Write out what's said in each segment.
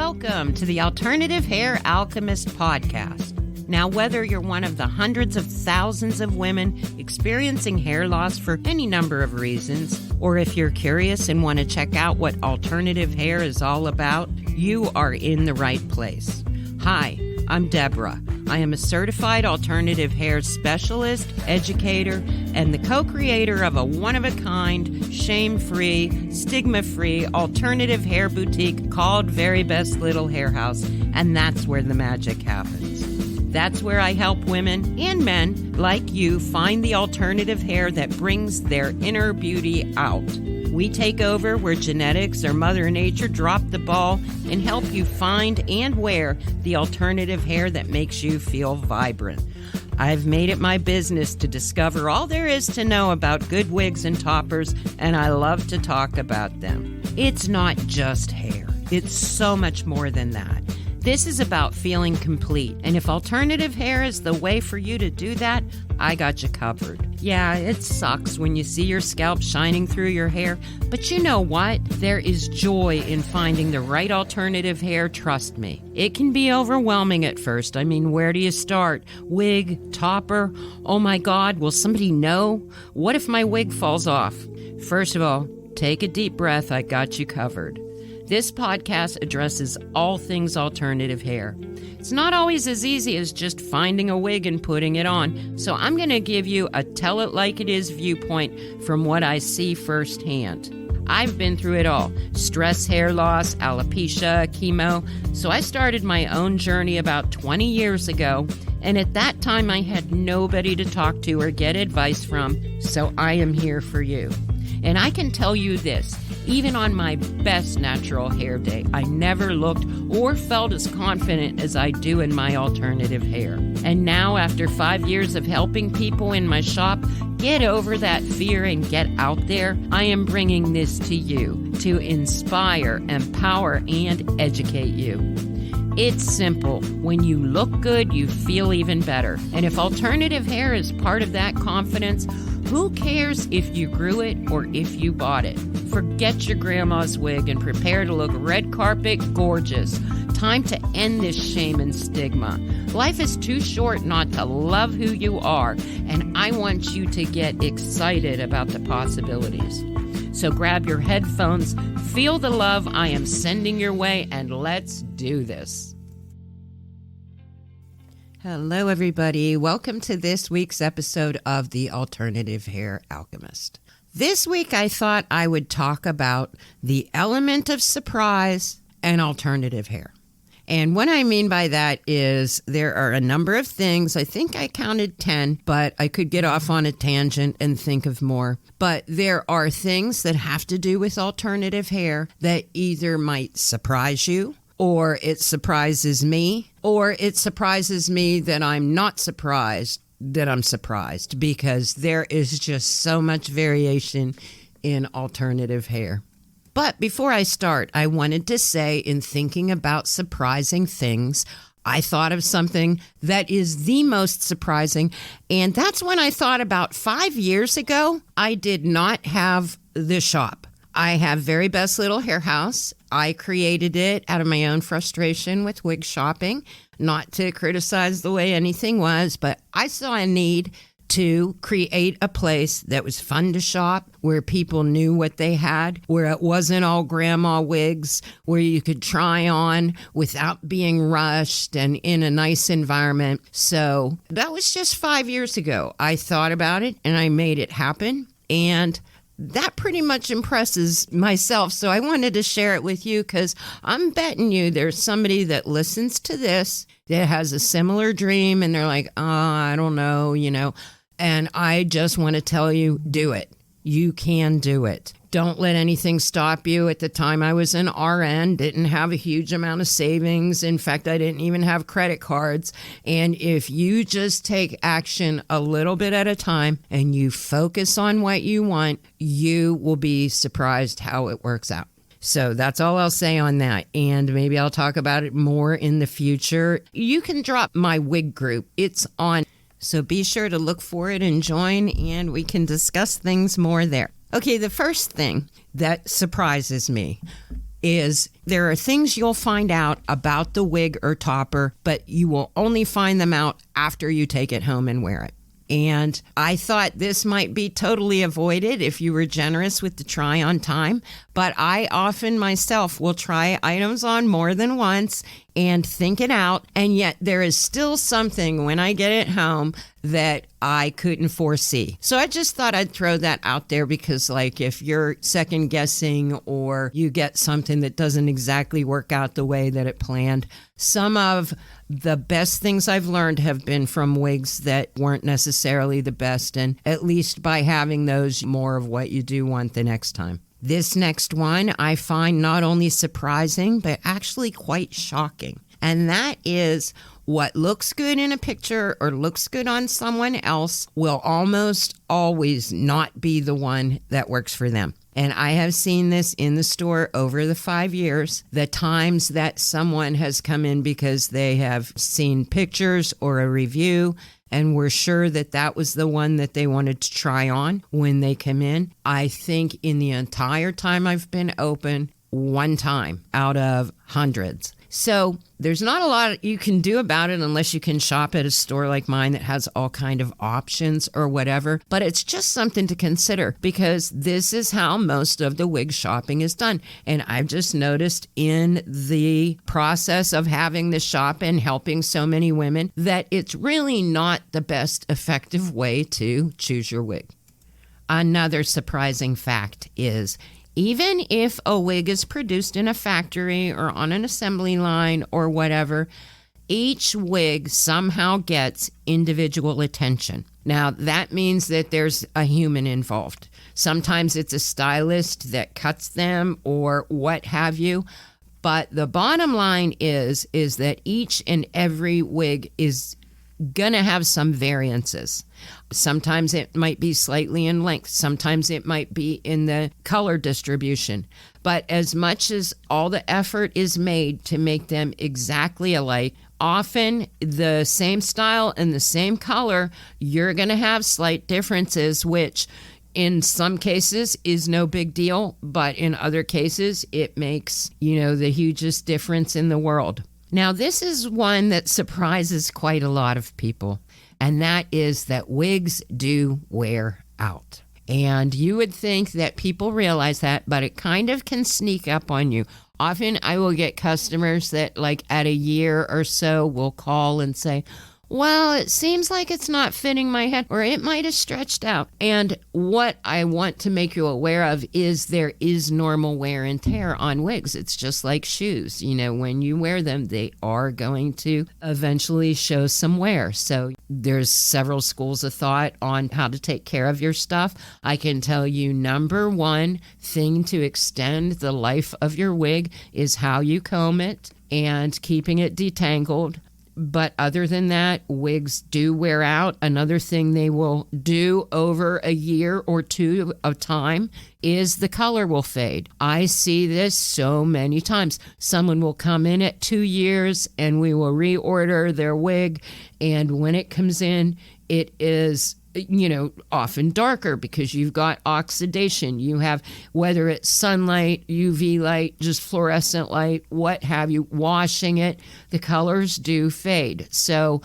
Welcome to the Alternative Hair Alchemist podcast. Now, whether you're one of the hundreds of thousands of women experiencing hair loss for any number of reasons, or if you're curious and want to check out what alternative hair is all about, you are in the right place. Hi, I'm Deborah. I am a certified alternative hair specialist, educator, and the co-creator of a one-of-a-kind, shame-free, stigma-free alternative hair boutique called Very Best Little Hair House, and that's where the magic happens. That's where I help women and men like you find the alternative hair that brings their inner beauty out. We take over where genetics or Mother Nature dropped the ball and help you find and wear the alternative hair that makes you feel vibrant. I've made it my business to discover all there is to know about good wigs and toppers, and I love to talk about them. It's not just hair. It's so much more than that. This is about feeling complete, and if alternative hair is the way for you to do that, I got you covered. Yeah, it sucks when you see your scalp shining through your hair, but you know what? There is joy in finding the right alternative hair, trust me. It can be overwhelming at first. I mean, where do you start? Wig, topper? Oh my God, will somebody know? What if my wig falls off? First of all, take a deep breath, I got you covered. This podcast addresses all things alternative hair. It's not always as easy as just finding a wig and putting it on, so I'm going to give you a tell-it-like-it-is viewpoint from what I see firsthand. I've been through it all: stress, hair loss, alopecia, chemo, so I started my own journey about 20 years ago, and at that time I had nobody to talk to or get advice from, so I am here for you. And I can tell you this, even on my best natural hair day, I never looked or felt as confident as I do in my alternative hair. And now, after 5 years of helping people in my shop get over that fear and get out there, I am bringing this to you to inspire, empower, and educate you. It's simple. When you look good, you feel even better. And if alternative hair is part of that confidence, who cares if you grew it or if you bought it? Forget your grandma's wig and prepare to look red carpet gorgeous. Time to end this shame and stigma. Life is too short not to love who you are, and I want you to get excited about the possibilities. So grab your headphones, feel the love I am sending your way, and let's do this. Hello, everybody. Welcome to this week's episode of The Alternative Hair Alchemist. This week, I thought I would talk about the element of surprise and alternative hair. And what I mean by that is there are a number of things. I think I counted 10, but I could get off on a tangent and think of more. But there are things that have to do with alternative hair that either might surprise you, or it surprises me, or it surprises me that I'm not surprised that I'm surprised, because there is just so much variation in alternative hair. But before I start, I wanted to say, in thinking about surprising things, I thought of something that is the most surprising, and that's when I thought about 5 years ago, I did not have the shop. I have Very Best Little Hair House. I created it out of my own frustration with wig shopping, not to criticize the way anything was, but I saw a need to create a place that was fun to shop, where people knew what they had, where it wasn't all grandma wigs, where you could try on without being rushed and in a nice environment. So that was just 5 years ago. I thought about it and I made it happen. And that pretty much impresses myself. So I wanted to share it with you, because I'm betting you there's somebody that listens to this that has a similar dream and they're like, I don't know, And I just want to tell you, do it. You can do it. Don't let anything stop you. At the time I was an RN, didn't have a huge amount of savings. In fact, I didn't even have credit cards. And if you just take action a little bit at a time and you focus on what you want, you will be surprised how it works out. So that's all I'll say on that. And maybe I'll talk about it more in the future. You can drop my wig group. It's on. So be sure to look for it and join, and we can discuss things more there. Okay, the first thing that surprises me is there are things you'll find out about the wig or topper, but you will only find them out after you take it home and wear it. And I thought this might be totally avoided if you were generous with the try on time, but I often myself will try items on more than once and think it out, and yet there is still something when I get it home that I couldn't foresee. So I just thought I'd throw that out there because, like, if you're second guessing or you get something that doesn't exactly work out the way that it planned, some of the best things I've learned have been from wigs that weren't necessarily the best, and at least by having those, more of what you do want the next time. This next one I find not only surprising, but actually quite shocking. And that is what looks good in a picture or looks good on someone else will almost always not be the one that works for them. And I have seen this in the store over the 5 years, the times that someone has come in because they have seen pictures or a review and were sure that that was the one that they wanted to try on when they come in. I think in the entire time I've been open, one time out of hundreds. So there's not a lot you can do about it unless you can shop at a store like mine that has all kind of options or whatever. But it's just something to consider because this is how most of the wig shopping is done. And I've just noticed in the process of having this shop and helping so many women that it's really not the best effective way to choose your wig. Another surprising fact is even if a wig is produced in a factory or on an assembly line or whatever, each wig somehow gets individual attention. Now, that means that there's a human involved. Sometimes it's a stylist that cuts them or what have you. But the bottom line is that each and every wig is gonna have some variances. Sometimes it might be slightly in length. Sometimes it might be in the color distribution. But as much as all the effort is made to make them exactly alike, often the same style and the same color, you're going to have slight differences, which in some cases is no big deal. But in other cases, it makes, the hugest difference in the world. Now, this is one that surprises quite a lot of people, and that is that wigs do wear out. And you would think that people realize that, but it kind of can sneak up on you. Often I will get customers that, like, at a year or so will call and say, well, it seems like it's not fitting my head, or it might have stretched out. And what I want to make you aware of is there is normal wear and tear on wigs. It's just like shoes. When you wear them, they are going to eventually show some wear. So there's several schools of thought on how to take care of your stuff. I can tell you, number one thing to extend the life of your wig is how you comb it and keeping it detangled. But other than that, wigs do wear out. Another thing they will do over a year or two of time is the color will fade. I see this so many times. Someone will come in at 2 years and we will reorder their wig. And when it comes in, it is often darker because you've got oxidation. You have, whether it's sunlight, UV light, just fluorescent light, what have you, washing it, the colors do fade. So,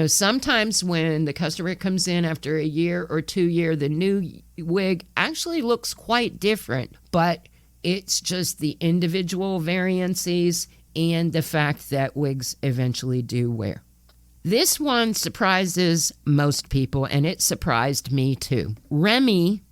sometimes when the customer comes in after a year or 2 year, the new wig actually looks quite different, but it's just the individual variances and the fact that wigs eventually do wear. This one surprises most people, and it surprised me too. Remy,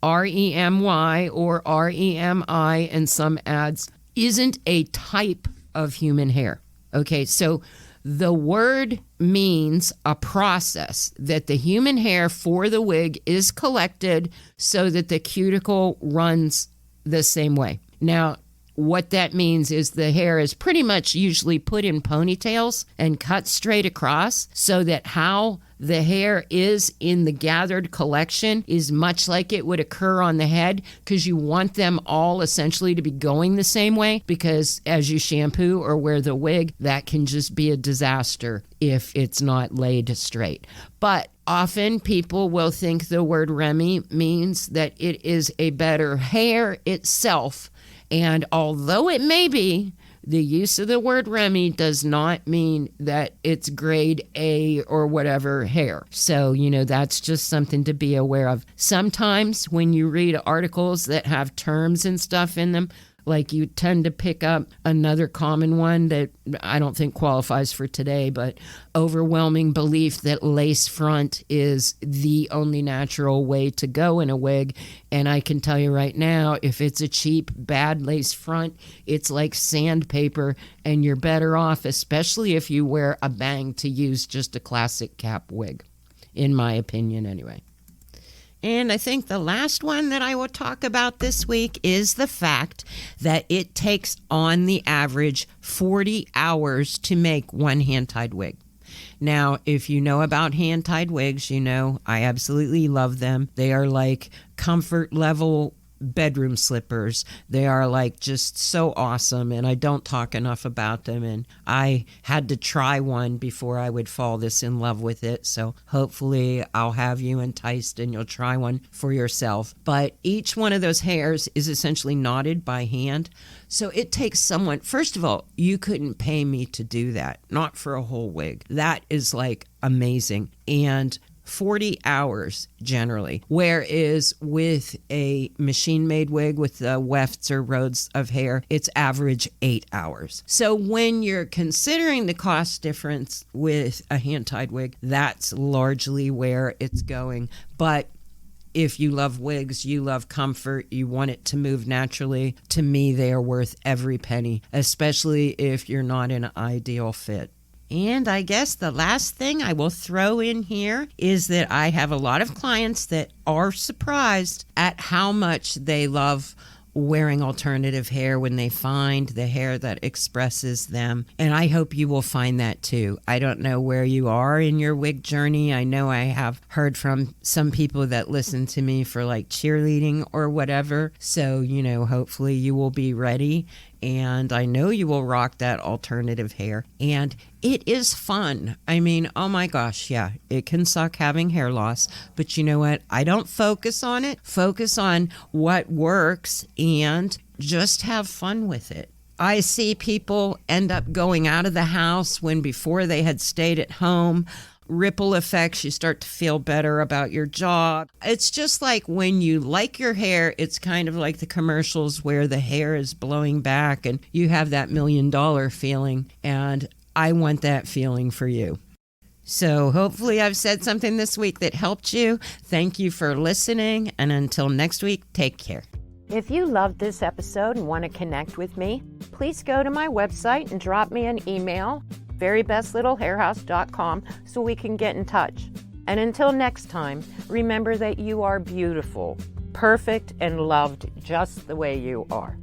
R-E-M-Y or R-E-M-I in some ads, isn't a type of human hair. Okay, so the word means a process that the human hair for the wig is collected so that the cuticle runs the same way. Now, what that means is the hair is pretty much usually put in ponytails and cut straight across so that how the hair is in the gathered collection is much like it would occur on the head, because you want them all essentially to be going the same way, because as you shampoo or wear the wig, that can just be a disaster if it's not laid straight. But often people will think the word Remy means that it is a better hair itself, And although it may be, the use of the word Remy does not mean that it's grade A or whatever hair. So, that's just something to be aware of. Sometimes when you read articles that have terms and stuff in them, like you tend to pick up another common one that I don't think qualifies for today, but overwhelming belief that lace front is the only natural way to go in a wig. And I can tell you right now, if it's a cheap, bad lace front, it's like sandpaper, and you're better off, especially if you wear a bang, to use just a classic cap wig, in my opinion anyway. And I think the last one that I will talk about this week is the fact that it takes, on the average, 40 hours to make one hand-tied wig. Now, if you know about hand-tied wigs, I absolutely love them. They are like comfort level bedroom slippers. They are like just so awesome, and I don't talk enough about them, and I had to try one before I would fall this in love with it. So hopefully I'll have you enticed and you'll try one for yourself. But each one of those hairs is essentially knotted by hand. So it takes someone, first of all, you couldn't pay me to do that, not for a whole wig. That is like amazing. And 40 hours generally, whereas with a machine-made wig with the wefts or rods of hair, it's average 8 hours. So when you're considering the cost difference with a hand-tied wig, that's largely where it's going. But if you love wigs, you love comfort, you want it to move naturally, to me, they are worth every penny, especially if you're not in an ideal fit. And I guess the last thing I will throw in here is that I have a lot of clients that are surprised at how much they love wearing alternative hair when they find the hair that expresses them. And I hope you will find that too. I don't know where you are in your wig journey. I know I have heard from some people that listen to me for like cheerleading or whatever. So, hopefully you will be ready. And I know you will rock that alternative hair. And it is fun. I mean, oh my gosh, yeah, it can suck having hair loss. But you know what? I don't focus on it. Focus on what works and just have fun with it. I see people end up going out of the house when before they had stayed at home. Ripple effects, you start to feel better about your job. It's just like when you like your hair, it's kind of like the commercials where the hair is blowing back and you have that $1 million feeling. And I want that feeling for you. So hopefully I've said something this week that helped you. Thank you for listening. And until next week, take care. If you loved this episode and want to connect with me, please go to my website and drop me an email, verybestlittlehairhouse.com, so we can get in touch. And until next time, remember that you are beautiful, perfect, and loved just the way you are.